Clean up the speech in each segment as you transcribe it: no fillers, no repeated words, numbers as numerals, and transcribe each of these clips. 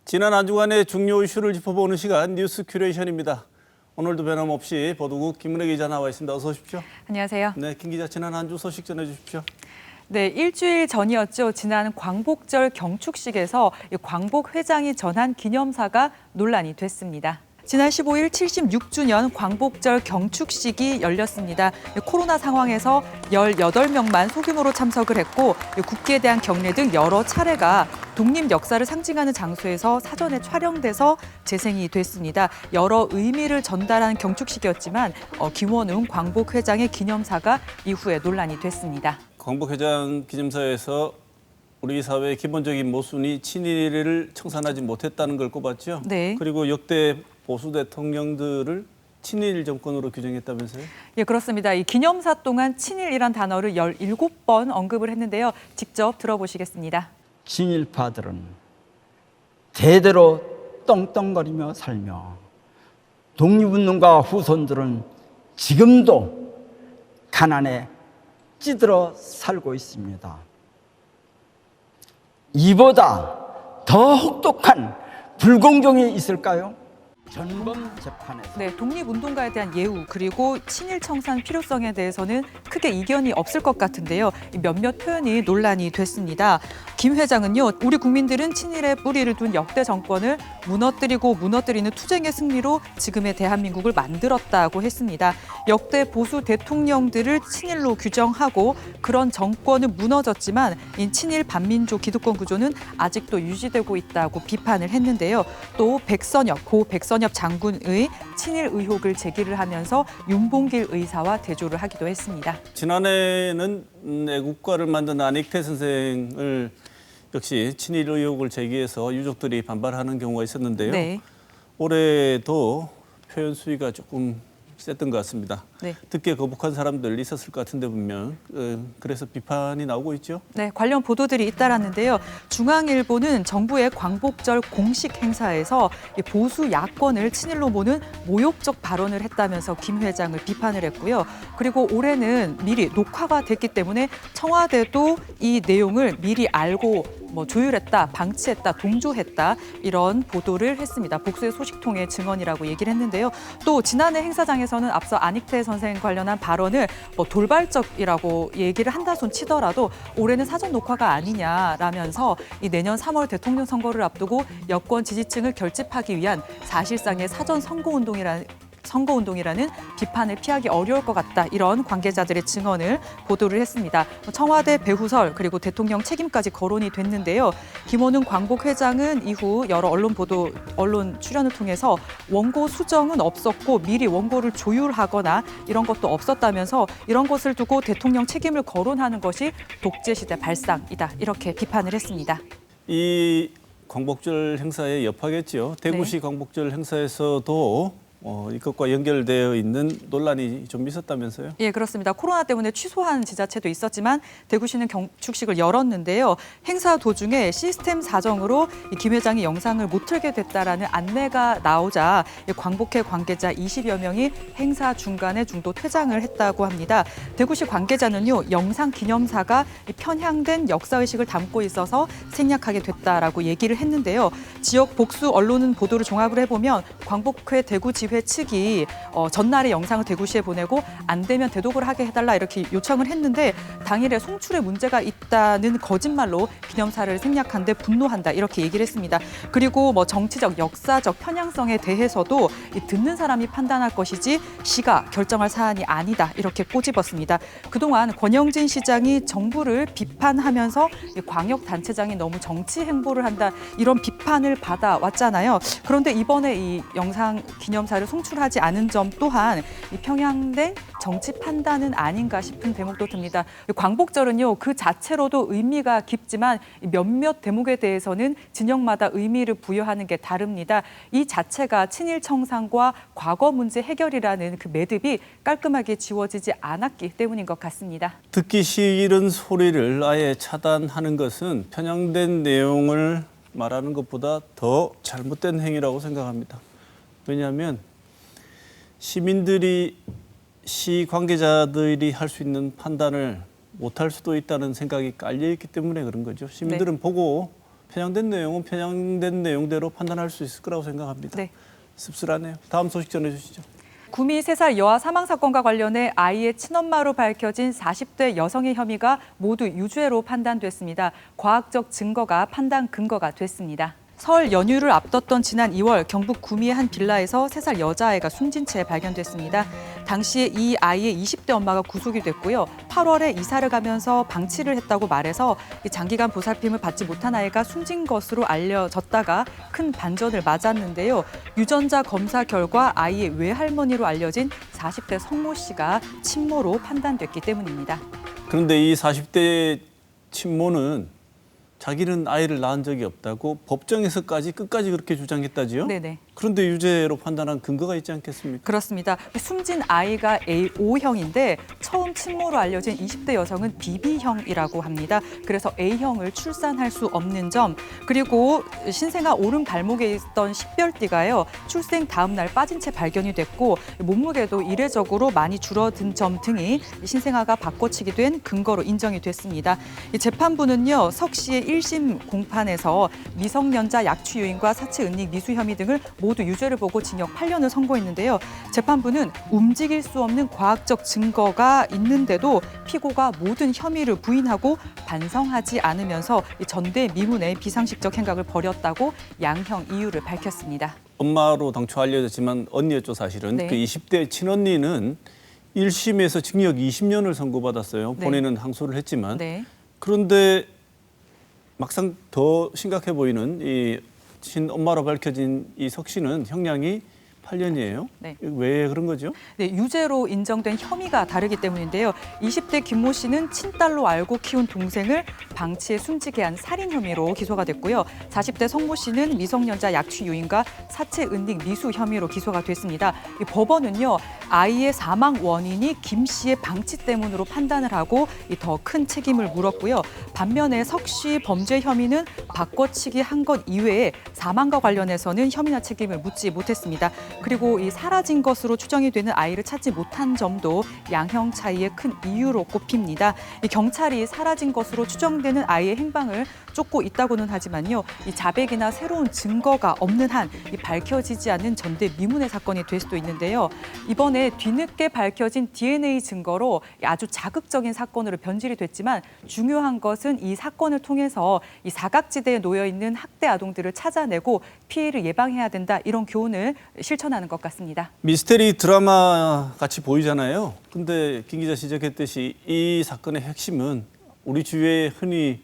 지난 한 주간의 중요 이슈를 짚어보는 시간 뉴스 큐레이션입니다. 오늘도 변함없이 보도국 김은혜 기자 나와 있습니다. 어서 오십시오. 안녕하세요. 네, 김 기자 지난 한 주 소식 전해주십시오. 네, 일주일 전이었죠. 지난 광복절 경축식에서 광복 회장이 전한 기념사가 논란이 됐습니다. 지난 15일 76주년 광복절 경축식이 열렸습니다. 코로나 상황에서 18명만 소규모로 참석을 했고 국기에 대한 경례 등 여러 차례가 독립 역사를 상징하는 장소에서 사전에 촬영돼서 재생이 됐습니다. 여러 의미를 전달한 경축식이었지만 김원웅 광복 회장의 기념사가 이후에 논란이 됐습니다. 광복 회장 기념사에서 우리 사회의 기본적인 모순이 친일을 청산하지 못했다는 걸 꼽았죠. 네. 그리고 역대 보수 대통령들을 친일 정권으로 규정했다면서요? 예, 그렇습니다. 이 기념사 동안 친일이란 단어를 17번 언급을 했는데요. 직접 들어보시겠습니다. 친일파들은 대대로 떵떵거리며 살며 독립운동가 후손들은 지금도 가난에 찌들어 살고 있습니다. 이보다 더 혹독한 불공정이 있을까요? 전범 재판에서 네, 독립운동가에 대한 예우 그리고 친일 청산 필요성에 대해서는 크게 이견이 없을 것 같은데요. 몇몇 표현이 논란이 됐습니다. 김 회장은요, 우리 국민들은 친일의 뿌리를 둔 역대 정권을 무너뜨리고 무너뜨리는 투쟁의 승리로 지금의 대한민국을 만들었다고 했습니다. 역대 보수 대통령들을 친일로 규정하고 그런 정권은 무너졌지만 이 친일 반민족 기득권 구조는 아직도 유지되고 있다고 비판을 했는데요. 또 고 백선엽 장군의 친일 의혹을 제기를 하면서 윤봉길 의사와 대조를 하기도 했습니다. 지난해에는 애국가를 만든 안익태 선생을 역시 친일 의혹을 제기해서 유족들이 반발하는 경우가 있었는데요. 네. 올해도 표현 수위가 조금 셌던 것 같습니다. 네. 듣기에 거북한 사람들 있었을 것 같은데 분명 그래서 비판이 나오고 있죠. 네, 관련 보도들이 잇따랐는데요. 중앙일보는 정부의 광복절 공식 행사에서 보수 야권을 친일로 모는 모욕적 발언을 했다면서 김 회장을 비판을 했고요. 그리고 올해는 미리 녹화가 됐기 때문에 청와대도 이 내용을 미리 알고 조율했다, 방치했다, 동조했다 이런 보도를 했습니다. 복수의 소식통의 증언이라고 얘기를 했는데요. 또 지난해 행사장에서는 앞서 안익태 선생 관련한 발언을 돌발적이라고 얘기를 한다손 치더라도 올해는 사전 녹화가 아니냐라면서 이 내년 3월 대통령 선거를 앞두고 여권 지지층을 결집하기 위한 사실상의 사전 선거운동이라는 비판을 피하기 어려울 것 같다. 이런 관계자들의 증언을 보도를 했습니다. 청와대 배후설 그리고 대통령 책임까지 거론이 됐는데요. 김원웅 광복 회장은 이후 여러 언론 출연을 통해서 원고 수정은 없었고 미리 원고를 조율하거나 이런 것도 없었다면서 이런 것을 두고 대통령 책임을 거론하는 것이 독재시대 발상이다. 이렇게 비판을 했습니다. 이 광복절 행사에 여파겠죠. 대구시 네. 광복절 행사에서도 이것과 연결되어 있는 논란이 좀 있었다면서요? 예, 그렇습니다. 코로나 때문에 취소한 지자체도 있었지만 대구시는 경축식을 열었는데요. 행사 도중에 시스템 사정으로 김 회장이 영상을 못 틀게 됐다라는 안내가 나오자 광복회 관계자 20여 명이 행사 중간에 중도 퇴장을 했다고 합니다. 대구시 관계자는요, 영상 기념사가 편향된 역사의식을 담고 있어서 생략하게 됐다라고 얘기를 했는데요. 지역 복수 언론은 보도를 종합을 해보면 광복회 대구지회 측이 전날에 영상을 대구시에 보내고 안 되면 대독을 하게 해달라 이렇게 요청을 했는데 당일에 송출에 문제가 있다는 거짓말로 기념사를 생략한 데 분노한다 이렇게 얘기를 했습니다. 그리고 정치적, 역사적 편향성에 대해서도 듣는 사람이 판단할 것이지 시가 결정할 사안이 아니다 이렇게 꼬집었습니다. 그동안 권영진 시장이 정부를 비판하면서 광역단체장이 너무 정치 행보를 한다 이런 비판을 받아왔잖아요. 그런데 이번에 이 영상 기념사를 송출하지 않은 점 또한 이 평양된 정치 판단은 아닌가 싶은 대목도 듭니다. 광복절은요, 그 자체로도 의미가 깊지만 몇몇 대목에 대해서는 진영마다 의미를 부여하는 게 다릅니다. 이 자체가 친일 청산과 과거 문제 해결이라는 그 매듭이 깔끔하게 지워지지 않았기 때문인 것 같습니다. 듣기 싫은 소리를 아예 차단하는 것은 편향된 내용을 말하는 것보다 더 잘못된 행위라고 생각합니다. 왜냐하면 시민들이 시 관계자들이 할 수 있는 판단을 못할 수도 있다는 생각이 깔려 있기 때문에 그런 거죠. 시민들은 네. 보고 편향된 내용은 편향된 내용대로 판단할 수 있을 거라고 생각합니다. 네. 씁쓸하네요. 다음 소식 전해주시죠. 구미 3살 여아 사망 사건과 관련해 아이의 친엄마로 밝혀진 40대 여성의 혐의가 모두 유죄로 판단됐습니다. 과학적 증거가 판단 근거가 됐습니다. 설 연휴를 앞뒀던 지난 2월 경북 구미의 한 빌라에서 3살 여자아이가 숨진 채 발견됐습니다. 당시에 이 아이의 20대 엄마가 구속이 됐고요. 8월에 이사를 가면서 방치를 했다고 말해서 장기간 보살핌을 받지 못한 아이가 숨진 것으로 알려졌다가 큰 반전을 맞았는데요. 유전자 검사 결과 아이의 외할머니로 알려진 40대 성모 씨가 친모로 판단됐기 때문입니다. 그런데 이 40대 친모는 자기는 아이를 낳은 적이 없다고 법정에서까지 끝까지 그렇게 주장했다지요? 네네. 그런데 유죄로 판단한 근거가 있지 않겠습니까? 그렇습니다. 숨진 아이가 A형인데 처음 친모로 알려진 20대 여성은 BB형이라고 합니다. 그래서 A형을 출산할 수 없는 점, 그리고 신생아 오른 발목에 있던 식별띠가요. 출생 다음 날 빠진 채 발견이 됐고 몸무게도 이례적으로 많이 줄어든 점 등이 신생아가 바꿔치기 된 근거로 인정이 됐습니다. 이 재판부는요. 석 씨의 1심 공판에서 미성년자 약취 유인과 사체 은닉 미수 혐의 등을 모두 유죄를 보고 징역 8년을 선고했는데요. 재판부는 움직일 수 없는 과학적 증거가 있는데도 피고가 모든 혐의를 부인하고 반성하지 않으면서 전대미문의 비상식적 행각을 벌였다고 양형 이유를 밝혔습니다. 엄마로 당초 알려졌지만 언니였죠, 사실은. 네. 그 20대 친언니는 1심에서 징역 20년을 선고받았어요. 네. 본인은 항소를 했지만. 네. 그런데 막상 더 심각해 보이는 이 친엄마로 밝혀진 이 석 씨는 형량이 8년이에요. 네. 왜 그런 거죠? 네, 유죄로 인정된 혐의가 다르기 때문인데요. 20대 김모 씨는 친딸로 알고 키운 동생을 방치해 숨지게 한 살인 혐의로 기소가 됐고요. 40대 성모 씨는 미성년자 약취 유인과 사체 은닉 미수 혐의로 기소가 됐습니다. 이 법원은요, 아이의 사망 원인이 김 씨의 방치 때문으로 판단을 하고 더 큰 책임을 물었고요. 반면에 석 씨 범죄 혐의는 바꿔치기 한 것 이외에 사망과 관련해서는 혐의나 책임을 묻지 못했습니다. 그리고 이 사라진 것으로 추정이 되는 아이를 찾지 못한 점도 양형 차이의 큰 이유로 꼽힙니다. 이 경찰이 사라진 것으로 추정되는 아이의 행방을 쫓고 있다고는 하지만요, 이 자백이나 새로운 증거가 없는 한 이 밝혀지지 않는 전대미문의 사건이 될 수도 있는데요. 이번에 뒤늦게 밝혀진 DNA 증거로 아주 자극적인 사건으로 변질이 됐지만 중요한 것은 이 사건을 통해서 이 사각지대에 놓여 있는 학대 아동들을 찾아내고 피해를 예방해야 된다, 이런 교훈을 실천하는 것 같습니다. 미스테리 드라마 같이 보이잖아요. 근데 김 기자 지적했듯이 이 사건의 핵심은 우리 주위에 흔히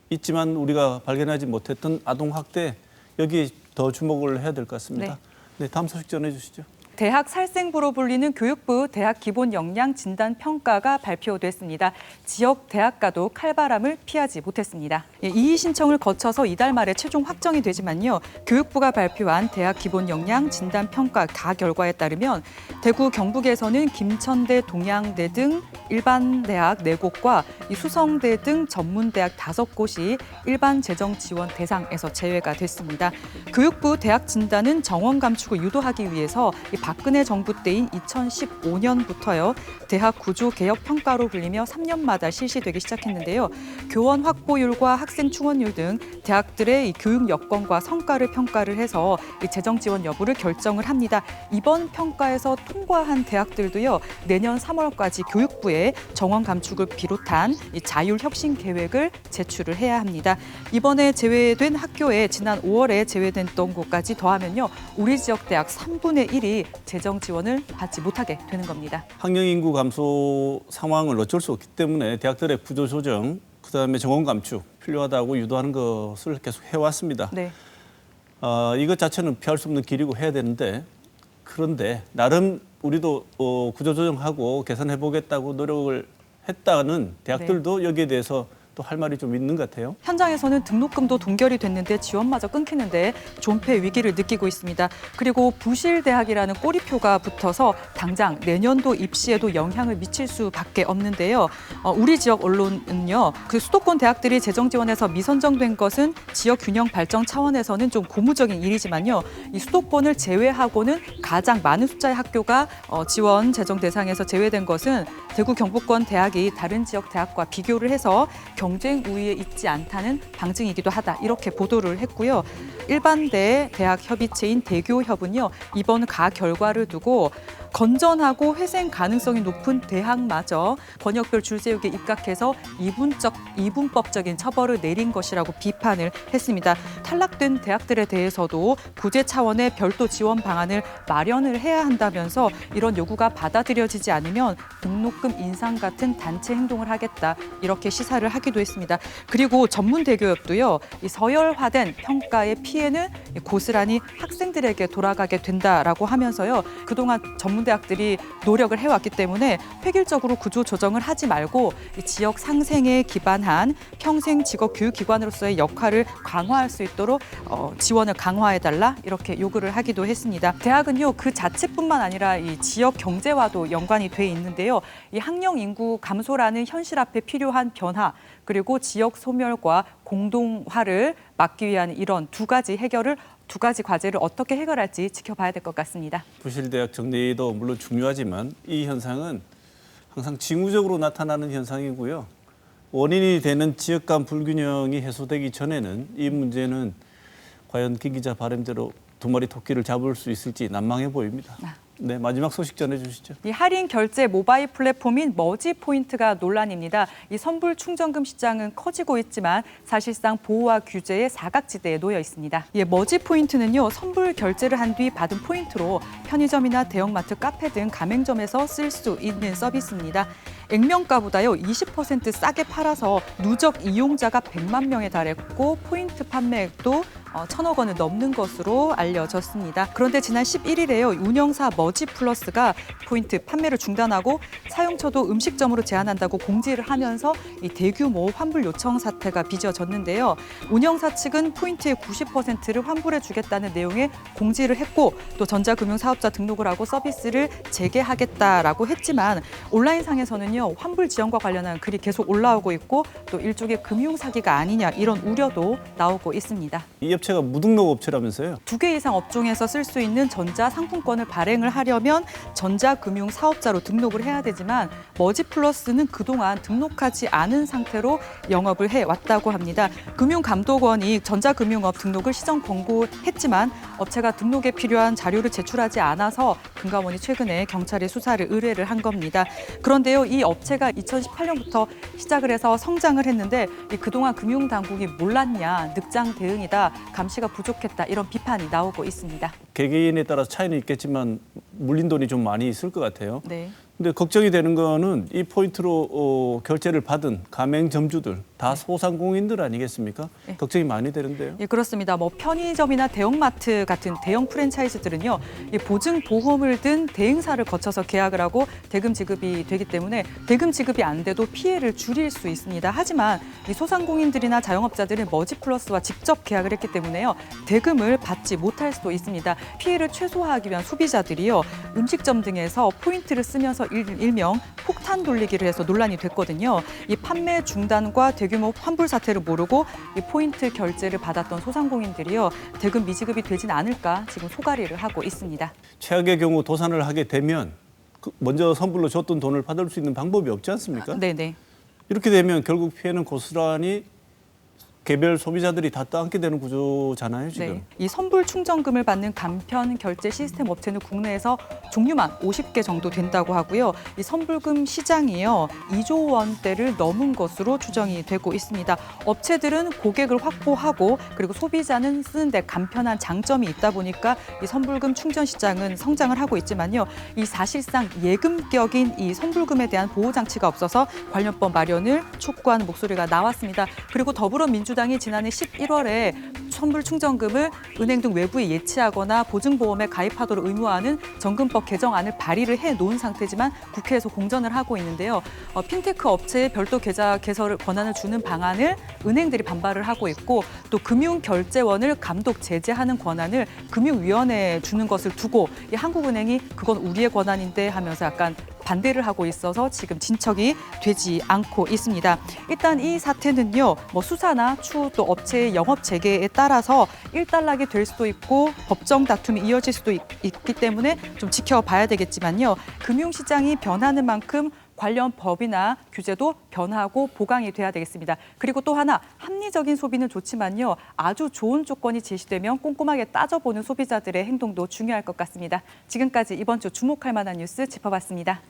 있지만 우리가 발견하지 못했던 아동 학대, 여기에 더 주목을 해야 될 것 같습니다. 네, 다음 소식 전해주시죠. 대학 살생부로 불리는 교육부 대학 기본 역량 진단 평가가 발표됐습니다. 지역 대학가도 칼바람을 피하지 못했습니다. 이의 신청을 거쳐서 이달 말에 최종 확정이 되지만요. 교육부가 발표한 대학 기본 역량 진단 평가 결과에 따르면 대구 경북에서는 김천대, 동양대 등 일반 대학 4곳과 수성대 등 전문대학 5곳이 일반 재정 지원 대상에서 제외가 됐습니다. 교육부 대학 진단은 정원 감축을 유도하기 위해서 박근혜 정부 때인 2015년부터요. 대학 구조 개혁 평가로 불리며 3년마다 실시되기 시작했는데요. 교원 확보율과 학생 충원율 등 대학들의 교육 여건과 성과를 평가를 해서 재정 지원 여부를 결정을 합니다. 이번 평가에서 통과한 대학들도요. 내년 3월까지 교육부에 정원 감축을 비롯한 자율 혁신 계획을 제출을 해야 합니다. 이번에 제외된 학교에 지난 5월에 제외됐던 곳까지 더하면요. 우리 지역 대학 3분의 1이 재정 지원을 받지 못하게 되는 겁니다. 학령 인구 감소 상황을 어쩔 수 없기 때문에 대학들의 구조 조정, 그다음에 정원 감축 필요하다고 유도하는 것을 계속 해왔습니다. 네. 이것 자체는 피할 수 없는 길이고 해야 되는데, 그런데 나름 우리도 구조 조정하고 개선해보겠다고 노력을 했다는 대학들도 여기에 대해서 또 할 말이 좀 있는 것 같아요. 현장에서는 등록금도 동결이 됐는데 지원마저 끊기는데 존폐 위기를 느끼고 있습니다. 그리고 부실대학이라는 꼬리표가 붙어서 당장 내년도 입시에도 영향을 미칠 수밖에 없는데요. 우리 지역 언론은요, 그 수도권 대학들이 재정 지원에서 미선정된 것은 지역 균형 발전 차원에서는 좀 고무적인 일이지만요. 이 수도권을 제외하고는 가장 많은 숫자의 학교가 지원 재정 대상에서 제외된 것은 대구 경북권 대학이 다른 지역 대학과 비교를 해서 경쟁 우위에 있지 않다는 방증이기도 하다. 이렇게 보도를 했고요. 일반대 대학 협의체인 대교협은요. 이번 가 결과를 두고 건전하고 회생 가능성이 높은 대학마저 번역별 줄세우기에 입각해서 이분법적인 처벌을 내린 것이라고 비판을 했습니다. 탈락된 대학들에 대해서도 구제 차원의 별도 지원 방안을 마련을 해야 한다면서 이런 요구가 받아들여지지 않으면 등록금 인상 같은 단체 행동을 하겠다. 이렇게 시사를 하기도 했습니다. 그리고 전문대교협도요. 이 서열화된 평가의 피해는 고스란히 학생들에게 돌아가게 된다라고 하면서요. 그동안 전문대학들이 노력을 해왔기 때문에 획일적으로 구조 조정을 하지 말고 이 지역 상생에 기반한 평생 직업 교육기관으로서의 역할을 강화할 수 있도록 지원을 강화해달라 이렇게 요구를 하기도 했습니다. 대학은요 그 자체뿐만 아니라 이 지역 경제와도 연관이 돼 있는데요. 이 학령 인구 감소라는 현실 앞에 필요한 변화 그리고 지역 소멸과 공동화를 막기 위한 이런 두 가지 과제를 어떻게 해결할지 지켜봐야 될 것 같습니다. 부실대학 정리도 물론 중요하지만 이 현상은 항상 징후적으로 나타나는 현상이고요. 원인이 되는 지역 간 불균형이 해소되기 전에는 이 문제는 과연 김 기자 바람대로 두 마리 토끼를 잡을 수 있을지 난망해 보입니다. 네, 마지막 소식 전해주시죠. 이 할인 결제 모바일 플랫폼인 머지포인트가 논란입니다. 이 선불 충전금 시장은 커지고 있지만 사실상 보호와 규제의 사각지대에 놓여 있습니다. 머지포인트는요, 선불 결제를 한 뒤 받은 포인트로 편의점이나 대형마트, 카페 등 가맹점에서 쓸 수 있는 서비스입니다. 액면가보다요 20% 싸게 팔아서 누적 이용자가 100만 명에 달했고 포인트 판매액도 1,000억 원을 넘는 것으로 알려졌습니다. 그런데 지난 11일에요. 운영사 머지플러스가 포인트 판매를 중단하고 사용처도 음식점으로 제한한다고 공지를 하면서 이 대규모 환불 요청 사태가 빚어졌는데요. 운영사 측은 포인트의 90%를 환불해 주겠다는 내용의 공지를 했고 또 전자금융사업자 등록을 하고 서비스를 재개하겠다라고 했지만 온라인상에서는요. 환불 지원과 관련한 글이 계속 올라오고 있고 또 일종의 금융사기가 아니냐 이런 우려도 나오고 있습니다. 이 업체가 무등록 업체라면서요? 2개 이상 업종에서 쓸 수 있는 전자상품권을 발행을 하려면 전자금융사업자로 등록을 해야 되지만 머지플러스는 그동안 등록하지 않은 상태로 영업을 해왔다고 합니다. 금융감독원이 전자금융업 등록을 시정 권고했지만 업체가 등록에 필요한 자료를 제출하지 않아서 금감원이 최근에 경찰에 수사를 의뢰를 한 겁니다. 그런데요, 이 업체가 2018년부터 시작을 해서 성장을 했는데 그동안 금융당국이 몰랐냐, 늑장 대응이다, 감시가 부족했다 이런 비판이 나오고 있습니다. 개개인에 따라 차이는 있겠지만 물린 돈이 좀 많이 있을 것 같아요. 네. 근데 걱정이 되는 거는 이 포인트로 결제를 받은 가맹점주들 다 소상공인들 아니겠습니까? 네. 걱정이 많이 되는데요. 예, 그렇습니다. 편의점이나 대형마트 같은 대형 프랜차이즈들은요, 이 보증 보험을 든 대행사를 거쳐서 계약을 하고 대금 지급이 되기 때문에 대금 지급이 안 돼도 피해를 줄일 수 있습니다. 하지만 이 소상공인들이나 자영업자들은 머지플러스와 직접 계약을 했기 때문에요, 대금을 받지 못할 수도 있습니다. 피해를 최소화하기 위한 소비자들이요, 음식점 등에서 포인트를 쓰면서 일명 폭탄 돌리기를 해서 논란이 됐거든요. 이 판매 중단과 대규모 환불 사태를 모르고 이 포인트 결제를 받았던 소상공인들이요, 대금 미지급이 되진 않을까 지금 소가리를 하고 있습니다. 최악의 경우 도산을 하게 되면 먼저 선불로 줬던 돈을 받을 수 있는 방법이 없지 않습니까? 네네. 이렇게 되면 결국 피해는 고스란히 개별 소비자들이 다 떠안게 되는 구조잖아요, 지금. 네. 이 선불 충전금을 받는 간편 결제 시스템 업체는 국내에서 종류만 50개 정도 된다고 하고요. 이 선불금 시장이요, 2조 원대를 넘은 것으로 추정이 되고 있습니다. 업체들은 고객을 확보하고 그리고 소비자는 쓰는데 간편한 장점이 있다 보니까 이 선불금 충전 시장은 성장을 하고 있지만요. 이 사실상 예금격인 이 선불금에 대한 보호 장치가 없어서 관련법 마련을 촉구하는 목소리가 나왔습니다. 그리고 더불어민주당이 지난해 11월에 선불 충전금을 은행 등 외부에 예치하거나 보증보험에 가입하도록 의무화하는 정금법 개정안을 발의를 해놓은 상태지만 국회에서 공전을 하고 있는데요. 핀테크 업체에 별도 계좌 개설 권한을 주는 방안을 은행들이 반발을 하고 있고 또 금융결제원을 감독 제재하는 권한을 금융위원회에 주는 것을 두고 이 한국은행이 그건 우리의 권한인데 하면서 약간 반대를 하고 있어서 지금 진척이 되지 않고 있습니다. 일단 이 사태는요, 수사나 추후 또 업체의 영업 재개에 따라서 일단락이 될 수도 있고 법정 다툼이 이어질 수도 있기 때문에 좀 지켜봐야 되겠지만요. 금융시장이 변하는 만큼 관련 법이나 규제도 변화하고 보강이 돼야 되겠습니다. 그리고 또 하나 합리적인 소비는 좋지만요. 아주 좋은 조건이 제시되면 꼼꼼하게 따져보는 소비자들의 행동도 중요할 것 같습니다. 지금까지 이번 주 주목할 만한 뉴스 짚어봤습니다.